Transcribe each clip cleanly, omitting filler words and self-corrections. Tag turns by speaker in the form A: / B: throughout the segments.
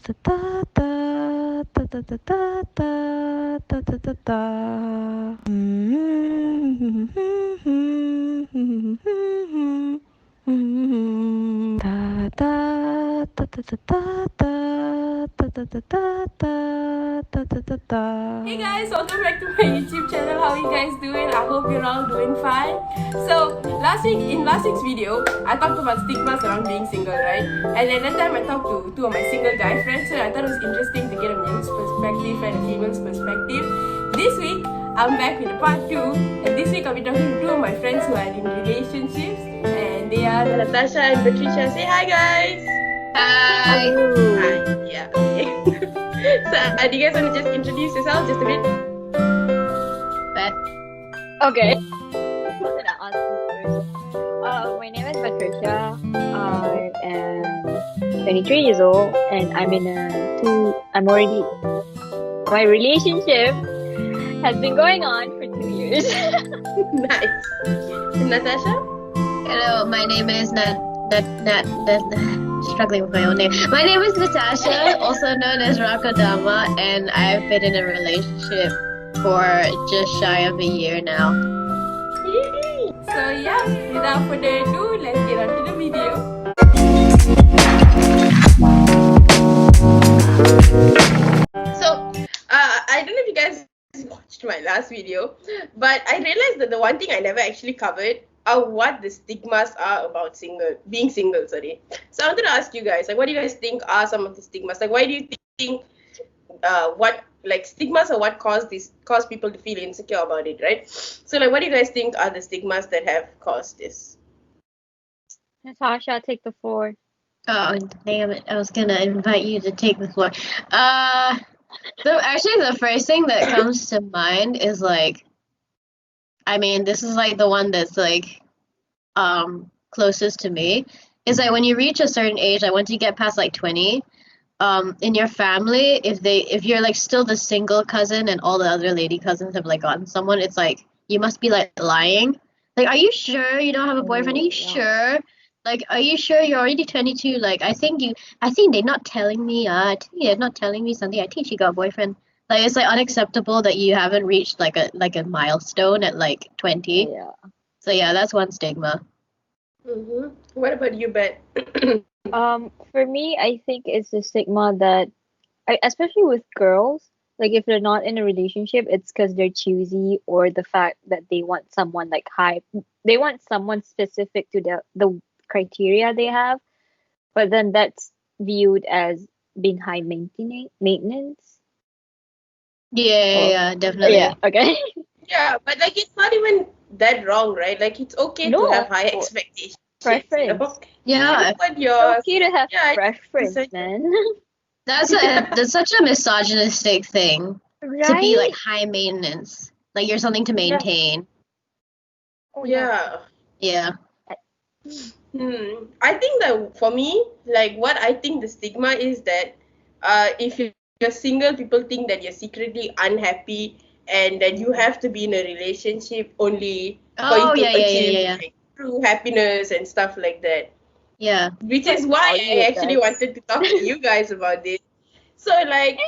A: Hey guys, welcome back to my YouTube channel. How are you guys doing? I hope you're all doing fine. So in last week's video, I talked about stigmas around being single, right? And then that time I talked to two of my single guy friends, so I thought it was interesting to get a male's perspective and a female's perspective. This week, I'm back with a part 2, and this week I'll be talking to two of my friends who are in relationships, and they are Natasha and Patricia. Say hi guys!
B: Hi.
A: Hi, yeah, okay. So, do you guys want to just introduce yourself just a bit?
B: Okay. What did I answer first? My name is Patricia. I am 23 years old, and my relationship has been going on for 2 years.
A: Nice. Natasha?
C: Hello, my name is struggling with my own name. My name is Natasha, also known as Rakodama, and I've been in a relationship for just shy of a year now.
A: So yeah, without further ado, let's get on to the video. So, I don't know if you guys watched my last video, but I realized that the one thing I never actually covered are what the stigmas are about being single. Sorry. So I wanted to ask you guys, like, what do you guys think are some of the stigmas? Like, why do you think stigmas are what cause people to feel insecure about it, right? So like, what do you guys think are the stigmas that have caused this?
B: Natasha, take the floor.
C: Oh, damn it. I was gonna invite you to take the floor. So actually the first thing that comes to mind is this is like the one that's closest to me. Is like when you reach a certain age, like once you get past like 20, in your family, if you're like still the single cousin and all the other lady cousins have like gotten someone, it's like you must be like lying. Like, are you sure you don't have a boyfriend? Are you sure? Like, are you sure you're already 22? Like, I think they're not telling me. I think they're not telling me something. I think she got a boyfriend. Like, it's like unacceptable that you haven't reached like a milestone at like 20.
B: Yeah.
C: So yeah, that's one stigma.
A: Mm-hmm. What about you, Bet?
B: For me, I think it's the stigma that, especially with girls, like if they're not in a relationship, it's because they're choosy, or the fact that they want someone like they want someone specific to the criteria they have, but then that's viewed as being high maintenance.
C: Yeah, definitely.
B: Yeah, okay.
A: Yeah, but like it's not even that wrong, right? Like it's okay to have high expectations.
B: Preference.
C: Yeah.
A: But
B: It's okay to have
A: yeah,
B: preference, man.
C: That's such a misogynistic thing to be like high maintenance. Like you're something to maintain.
A: Yeah.
C: Yeah.
A: I think that for me, like what I think the stigma is that if you're single, people think that you're secretly unhappy and that you have to be in a relationship only for you to achieve like, true happiness and stuff like that.
C: Yeah.
A: Which is why I actually wanted to talk to you guys about this. So like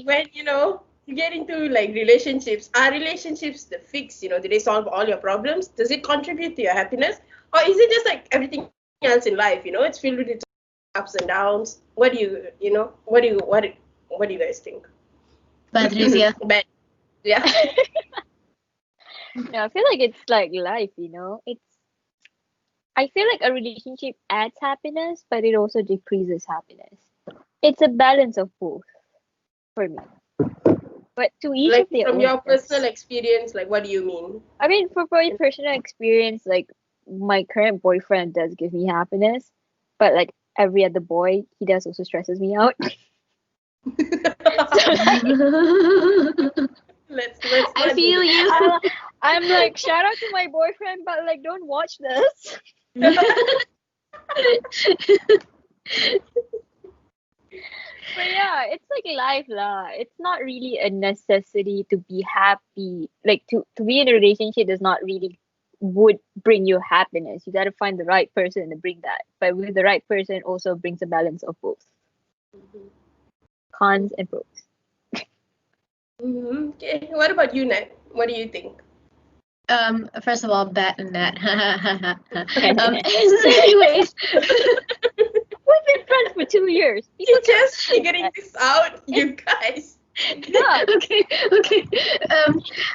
A: when you get into like relationships, are relationships the fix, do they solve all your problems? Does it contribute to your happiness? Or is it just like everything else in life, it's filled with its ups and downs? What do you guys think?
C: Patricia.
A: Yeah.
B: Yeah, I feel like it's like life, I feel like a relationship adds happiness, but it also decreases happiness. It's a balance of both for me. But to each
A: Like
B: of their
A: from
B: own.
A: your personal experience, like what do you mean?
B: I mean, for my personal experience, like my current boyfriend does give me happiness, but like every other boy, he does also stresses me out.
A: Let's
C: I feel you.
B: I'm like, shout out to my boyfriend, but like, don't watch this. But yeah, it's like life lah. It's not really a necessity to be happy. Like to be in a relationship does not really would bring you happiness. You gotta find the right person to bring that. But with the right person also brings a balance of both. Cons and pros.
A: Okay. What about you, Nat? What do you think?
C: First of all, bat and that. So anyways,
B: We've been friends for 2 years. People
A: You're just figuring this out, you guys.
B: Yeah.
C: okay.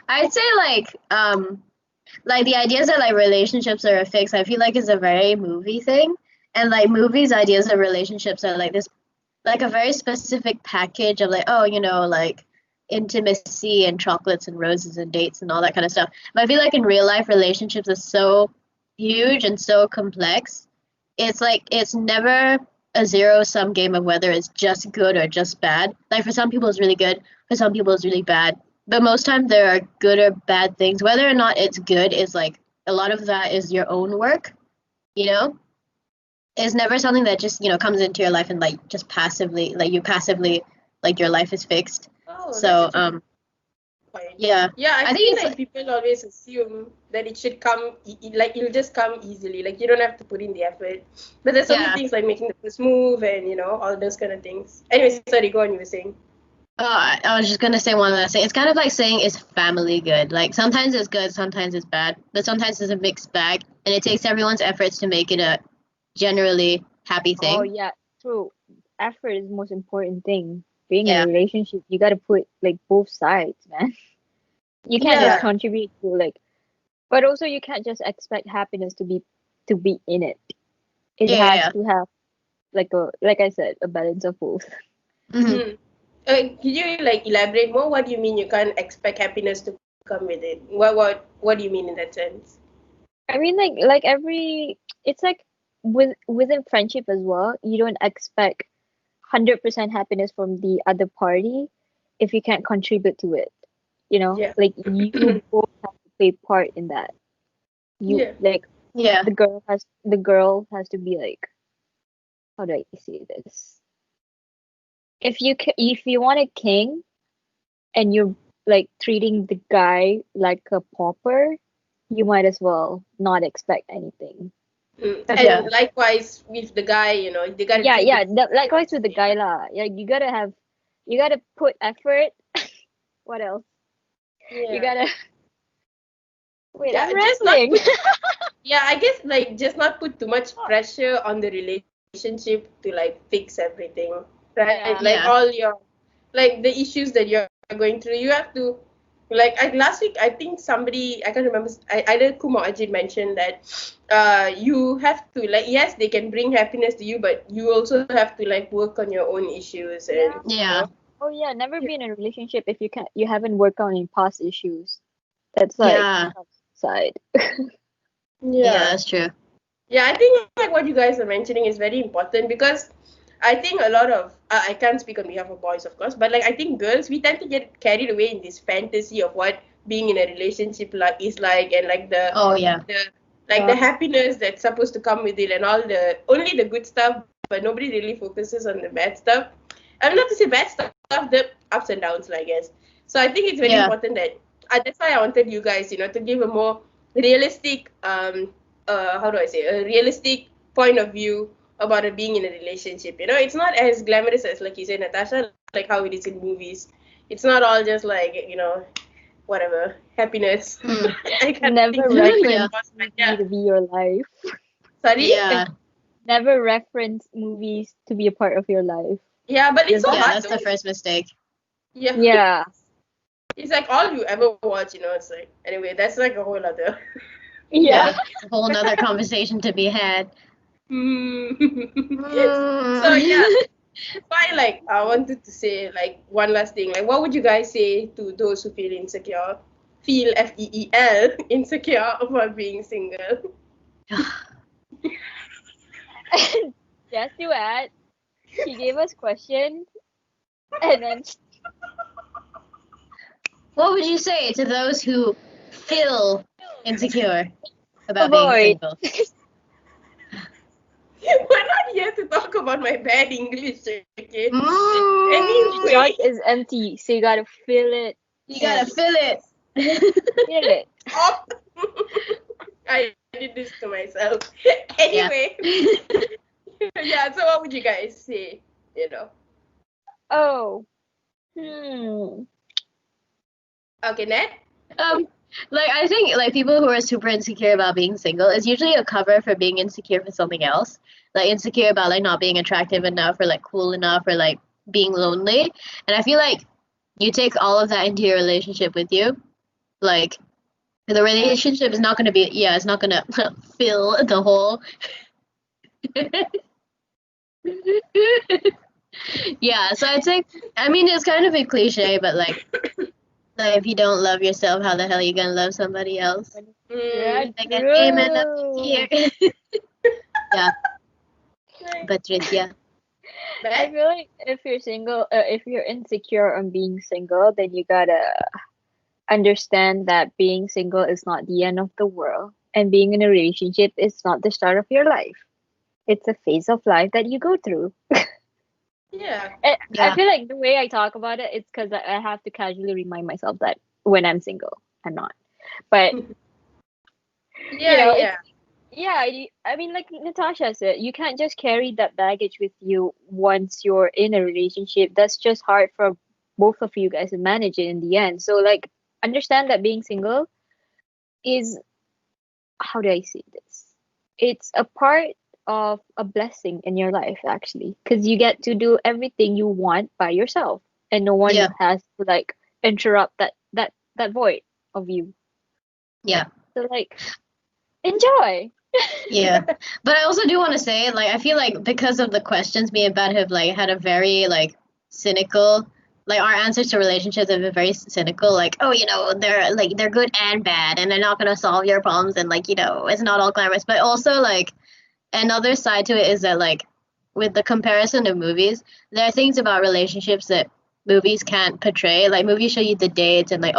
C: I'd say like the ideas that like relationships are a fix. I feel like is a very movie thing, and like movies' ideas of relationships are like this, like a very specific package of like, oh, like intimacy and chocolates and roses and dates and all that kind of stuff. But I feel like in real life, relationships are so huge and so complex. It's like it's never a zero-sum game of whether it's just good or just bad. Like for some people it's really good, for some people it's really bad. But most times there are good or bad things. Whether or not it's good is like a lot of that is your own work, you know? It's never something that just, comes into your life and like just passively like your life is fixed.
A: Oh,
C: So
A: that's such a good point.
C: yeah.
A: Yeah, I
C: I think
A: feel
C: it's
A: like people always assume that it should come, like it'll just come easily. Like you don't have to put in the effort. But there's so many
C: Yeah.
A: things like making the first move and all those kind of things. Anyways, sorry, go on. You were saying.
C: I was just gonna say one last thing. It's kind of like saying is family good? Like sometimes it's good, sometimes it's bad, but sometimes it's a mixed bag, and it takes everyone's efforts to make it a generally happy
B: Oh
C: thing.
B: yeah, true. Effort is the most important thing. Being in
C: Yeah.
B: a relationship, you gotta put like both sides, man. You can't
A: Yeah.
B: just contribute to but also you can't just expect happiness to be in it. It
C: Yeah,
B: has
C: yeah.
B: to have like I said, a balance of both.
C: Mm-hmm.
A: Could you like elaborate more? What do you mean you can't expect happiness to come with it? What do you mean in that sense?
B: I mean like every it's like within friendship as well, you don't expect 100% happiness from the other party if you can't contribute to it.
A: Yeah.
B: Like you both have to play part in that. You
A: Yeah.
B: like
C: Yeah.
B: the girl has to be like, how do I say this? If you want a king and you're like treating the guy like a pauper, you might as well not expect anything. Cause
C: Yeah.
A: And likewise with the guy, they gotta
B: yeah,
A: treat the
B: yeah, likewise with the guy lah. Yeah, you gotta put effort. What else? You
A: yeah.
B: gotta wait.
A: Yeah,
B: I'm
A: just not
B: rambling.
A: put yeah, I guess like just not put too much pressure on the relationship to like fix everything. Right?
B: Yeah.
A: Like
C: Yeah.
A: all your like the issues that you're going through, you have to last week I think somebody I can't remember either Kum or Ajit mentioned that you have to like yes they can bring happiness to you but you also have to like work on your own issues and
B: Yeah.
C: Yeah.
B: Oh yeah. Never be in a relationship if you haven't worked on any past issues. That's like
C: Yeah.
B: side.
C: Yeah,
A: yeah.
C: that's true.
A: Yeah, I think like what you guys are mentioning is very important because I think a lot of I can't speak on behalf of boys, of course, but like I think girls we tend to get carried away in this fantasy of what being in a relationship like is like and like
C: Oh yeah.
A: the happiness that's supposed to come with it and all the only the good stuff, but nobody really focuses on the bad stuff. I'm not to say bad stuff, the ups and downs, like, I guess. So I think it's very
C: Yeah.
A: important that that's why I wanted you guys, to give a more realistic how do I say a realistic point of view about being in a relationship. It's not as glamorous as like you said, Natasha, like how it is in movies. It's not all just like whatever happiness.
C: Mm.
A: I can't think
B: Never
A: of the
C: Yeah.
B: reference
A: boss, but
B: movie
A: yeah.
B: to be your life.
A: Sorry.
C: Yeah.
B: Never reference movies to be a part of your life.
A: Yeah, but it's so
C: Yeah,
A: hard
C: that's
A: though.
C: the first mistake.
A: Yeah.
B: Yeah.
A: It's like all you ever watch. It's like anyway. That's like a whole other.
B: Yeah.
C: Yeah. It's a whole nother conversation to be had.
A: So yeah.
C: Mm.
A: Why like I wanted to say like one last thing. Like what would you guys say to those who feel insecure? Feel FEEL insecure about being single.
B: Just to add, she gave us questions and then
C: What would you say to those who feel insecure about being
B: avoid.
C: single?
A: We're not here to talk about my bad English, okay?
C: Mm.
A: Anyway,
B: Jug is empty, so you gotta fill it.
C: You gotta feel it.
B: Fill it.
A: stop. I did this to myself. Anyway, yeah. So what would you guys say?
B: Oh. Hmm.
A: Okay, Ned?
C: Um, like I think like people who are super insecure about being single is usually a cover for being insecure for something else. Like insecure about like not being attractive enough or like cool enough or like being lonely. And I feel like you take all of that into your relationship with you. Like the relationship is not gonna be it's not gonna fill the hole. Yeah, so I'd say I mean it's kind of a cliche, but like if you don't love yourself, how the hell are you gonna love somebody else?
B: Yeah,
C: Like an amen up
B: true.
C: here. Yeah, but yeah.
B: I
A: Beth?
B: feel like if you're single, if you're insecure on being single, then you gotta understand that being single is not the end of the world, and being in a relationship is not the start of your life. It's a phase of life that you go through.
A: Yeah.
B: I
C: Yeah.
B: feel like the way I talk about it, it's because I have to casually remind myself that when I'm single, I'm not. But
A: Yeah,
B: it's
A: yeah.
B: yeah. I mean, like Natasha said, you can't just carry that baggage with you once you're in a relationship. That's just hard for both of you guys to manage it in the end. So, like, understand that being single is, how do I say this? It's a part of a blessing in your life, actually, because you get to do everything you want by yourself, and no one
C: Yeah.
B: has to like interrupt that void of you.
C: Yeah.
B: So, like, enjoy.
C: Yeah. But I also do want to say, like, I feel like because of the questions, me and Beth have like had a very like cynical, like our answers to relationships have been very cynical. Like, oh, they're good and bad, and they're not gonna solve your problems, and like it's not all glamorous. But also like another side to it is that like with the comparison of movies, there are things about relationships that movies can't portray. Like movies show you the dates and like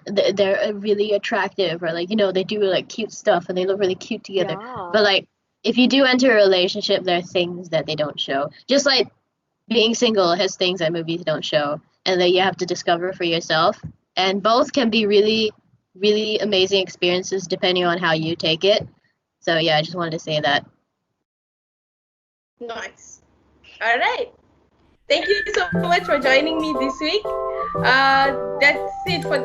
C: they're really attractive or like they do like cute stuff and they look really cute together.
B: Yeah.
C: But like if you do enter a relationship, there are things that they don't show. Just like being single has things that movies don't show and that you have to discover for yourself. And both can be really, really amazing experiences depending on how you take it. So yeah, I just wanted to say that.
A: Nice. All right. Thank you so much for joining me this week. That's it for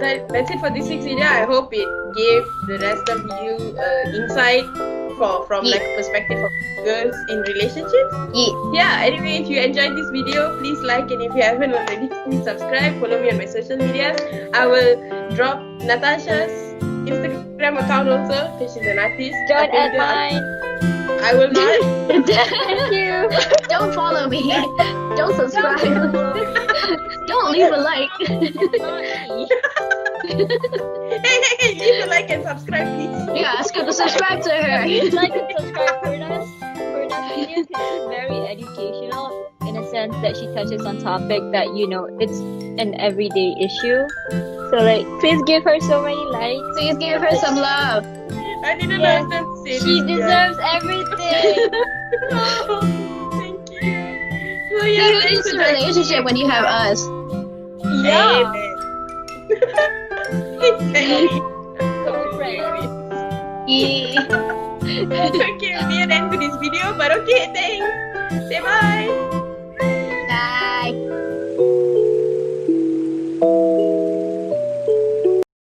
A: this week's video. I hope it gave the rest of you insight from like a perspective of girls in relationships. Yeah. Anyway, if you enjoyed this video, please like, and if you haven't already, please subscribe. Follow me on my social medias. I will drop Natasha's Instagram account also because she's an artist.
B: Don't add mine.
A: I will not.
B: Thank you.
C: Don't follow me. Don't subscribe. Don't leave a like.
A: Hey, leave a like and subscribe, please.
C: Yeah, ask her to subscribe to her.
B: Please like and subscribe Purna's videos. It's very educational in a sense that she touches on topic that it's an everyday issue. So like, please give her so many likes.
C: Please give her some love.
A: I didn't understand to say
B: She
A: this.
B: deserves everything.
A: Oh, thank you. So
C: See
A: yeah,
C: who
A: thanks
C: needs
A: for
C: a relationship when you have us.
B: Yeah.
A: Exactly.
B: So friends.
C: Yeah.
A: Okay, we are end to this video, but okay, thanks. Say bye.
C: Bye.